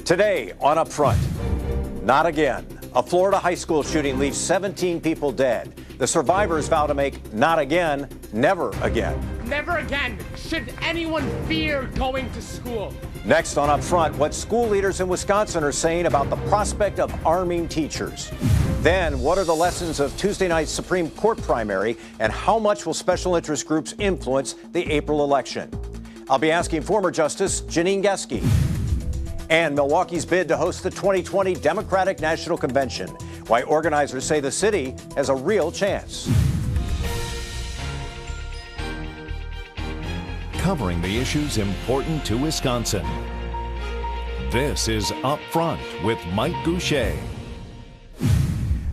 Today on Upfront, not again. A Florida high school shooting leaves 17 people dead. The survivors vow to make not again, never again. Never again should anyone fear going to school. Next on Upfront, what school leaders in Wisconsin are saying about the prospect of arming teachers. Then, what are the lessons of Tuesday night's Supreme Court primary, and how much will special interest groups influence the April election? I'll be asking former Justice Janine Geske. And Milwaukee's bid to host the 2020 Democratic National Convention, why organizers say the city has a real chance. Covering the issues important to Wisconsin. This is Up Front with Mike Goucher.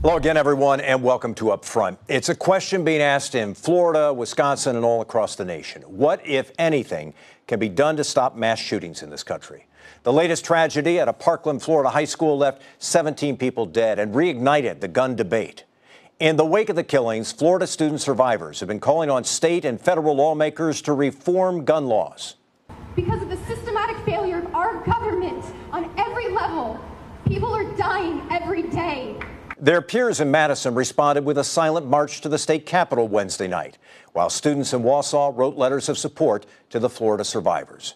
Hello again, everyone, and welcome to Up Front. It's a question being asked in Florida, Wisconsin, and all across the nation. What, if anything, can be done to stop mass shootings in this country? The latest tragedy at a Parkland, Florida high school left 17 people dead and reignited the gun debate. In the wake of the killings, Florida student survivors have been calling on state and federal lawmakers to reform gun laws. Because of the systematic failure of our government on every level, people are dying every day. Their peers in Madison responded with a silent march to the state capitol Wednesday night, while students in Wausau wrote letters of support to the Florida survivors.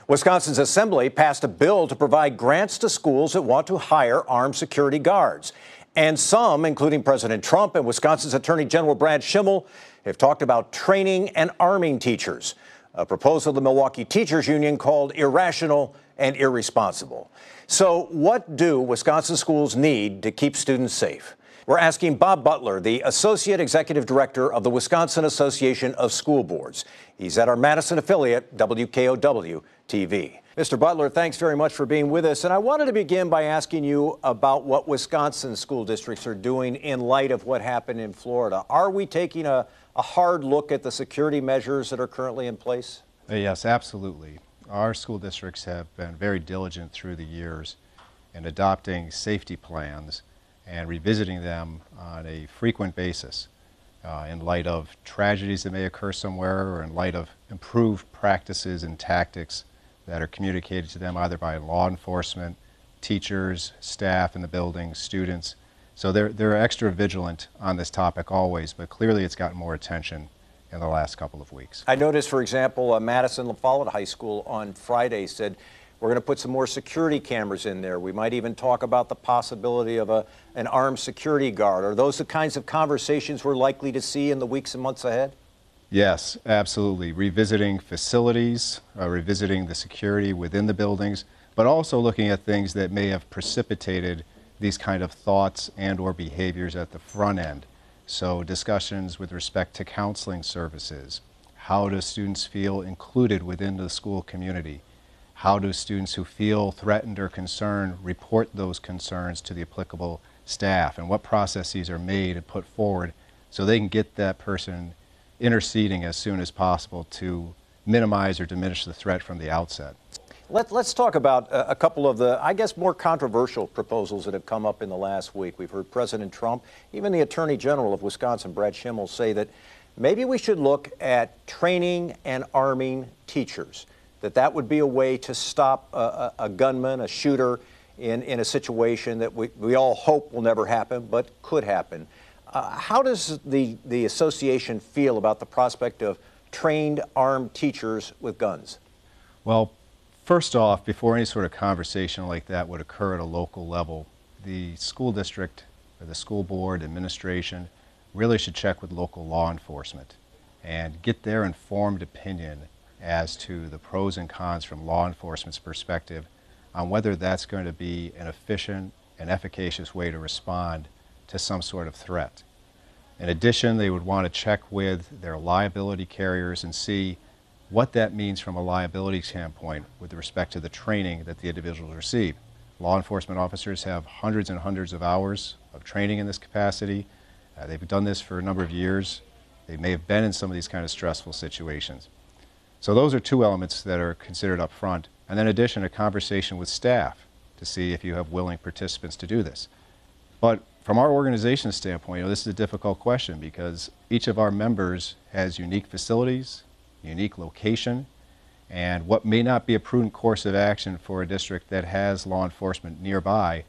Wisconsin's Assembly passed a bill to provide grants to schools that want to hire armed security guards. And some, including President Trump and Wisconsin's Attorney General Brad Schimel, have talked about training and arming teachers, a proposal the Milwaukee Teachers Union called irrational and irresponsible. So what do Wisconsin schools need to keep students safe? We're asking Bob Butler, the Associate Executive Director of the Wisconsin Association of School Boards. He's at our Madison affiliate, WKOW-TV. Mr. Butler, thanks very much for being with us. And I wanted to begin by asking you about what Wisconsin school districts are doing in light of what happened in Florida. Are we taking a hard look at the security measures that are currently in place? Yes, absolutely. Our school districts have been very diligent through the years in adopting safety plans and revisiting them on a frequent basis in light of tragedies that may occur somewhere or in light of improved practices and tactics that are communicated to them either by law enforcement, teachers, staff in the building, students. So they're extra vigilant on this topic always, but clearly it's gotten more attention in the last couple of weeks. I noticed, for example, Madison La Follette High School on Friday said, we're going to put some more security cameras in there. We might even talk about the possibility of an armed security guard. Are those the kinds of conversations we're likely to see in the weeks and months ahead? Yes, absolutely. Revisiting facilities, revisiting the security within the buildings, but also looking at things that may have precipitated these kind of thoughts and or behaviors at the front end. So discussions with respect to counseling services. How do students feel included within the school community? How do students who feel threatened or concerned report those concerns to the applicable staff? And what processes are made and put forward so they can get that person interceding as soon as possible to minimize or diminish the threat from the outset. Let's talk about a couple of the, I guess, more controversial proposals that have come up in the last week. We've heard President Trump, even the Attorney General of Wisconsin, Brad Schimel, say that maybe we should look at training and arming teachers, that would be a way to stop a gunman, a shooter in a situation that we all hope will never happen, but could happen. How does the association feel about the prospect of trained, armed teachers with guns? Well, first off, before any sort of conversation like that would occur at a local level, the school district or the school board administration really should check with local law enforcement and get their informed opinion as to the pros and cons from law enforcement's perspective on whether that's going to be an efficient and efficacious way to respond to some sort of threat. In addition, they would want to check with their liability carriers and see what that means from a liability standpoint with respect to the training that the individuals receive. Law enforcement officers have hundreds and hundreds of hours of training in this capacity. They've done this for a number of years. They may have been in some of these kind of stressful situations. So those are two elements that are considered up front. And then in addition, a conversation with staff to see if you have willing participants to do this. But from our organization's standpoint, this is a difficult question because each of our members has unique facilities, unique location, And what may not be a prudent course of action for a district that has law enforcement nearby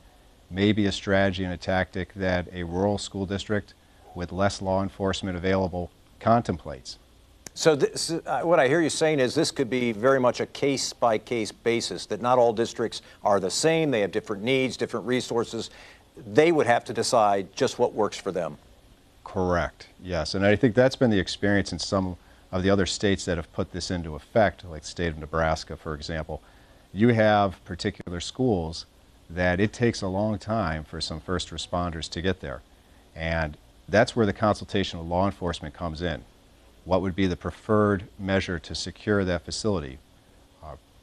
may be a strategy and a tactic that a rural school district with less law enforcement available contemplates. So this, what I hear you saying is this could be very much a case-by-case basis, that not all districts are the same. They have different needs, different resources. They would have to decide just what works for them. Correct, yes. And I think that's been the experience in some of the other states that have put this into effect, like the state of Nebraska, for example. You have particular schools that it takes a long time for some first responders to get there. And that's where the consultation with law enforcement comes in. What would be the preferred measure to secure that facility?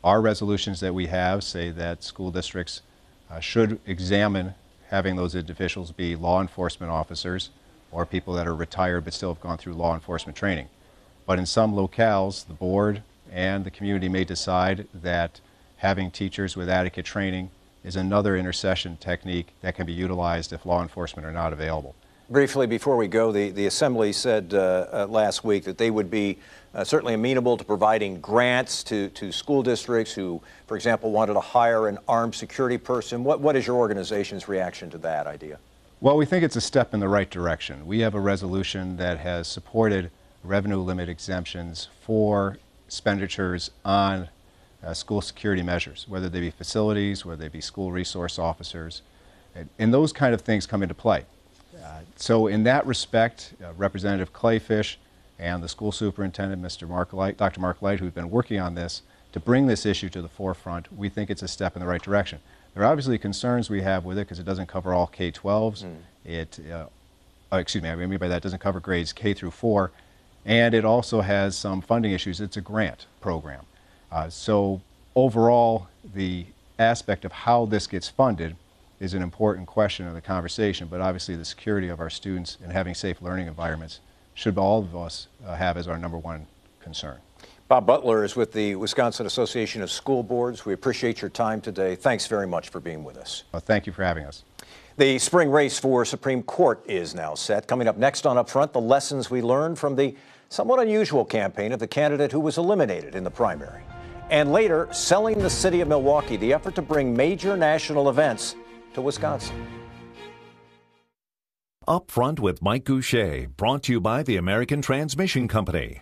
Our resolutions that we have say that school districts should examine having those individuals be law enforcement officers or people that are retired but still have gone through law enforcement training. But in some locales, the board and the community may decide that having teachers with adequate training is another intercession technique that can be utilized if law enforcement are not available. Briefly, before we go, the Assembly said last week that they would be certainly amenable to providing grants to school districts who, for example, wanted to hire an armed security person. What is your organization's reaction to that idea? Well, we think it's a step in the right direction. We have a resolution that has supported revenue limit exemptions for expenditures on school security measures, whether they be facilities, whether they be school resource officers, and those kind of things come into play. So in that respect, Representative Clayfish and the school superintendent, Dr. Mark Light, who've been working on this to bring this issue to the forefront, we think it's a step in the right direction. There are obviously concerns we have with it because it doesn't cover all K-12s. I mean by that, it doesn't cover grades K through 4, and it also has some funding issues. It's a grant program. So overall, the aspect of how this gets funded is an important question of the conversation, but obviously the security of our students and having safe learning environments should all of us have as our #1 concern. Bob Butler is with the Wisconsin Association of School Boards. We appreciate your time today. Thanks very much for being with us. Thank you for having us. The spring race for Supreme Court is now set. Coming up next on Upfront, the lessons we learned from the somewhat unusual campaign of the candidate who was eliminated in the primary. And later, selling the city of Milwaukee, the effort to bring major national events to Wisconsin. Up Front with Mike Goucher, brought to you by the American Transmission Company.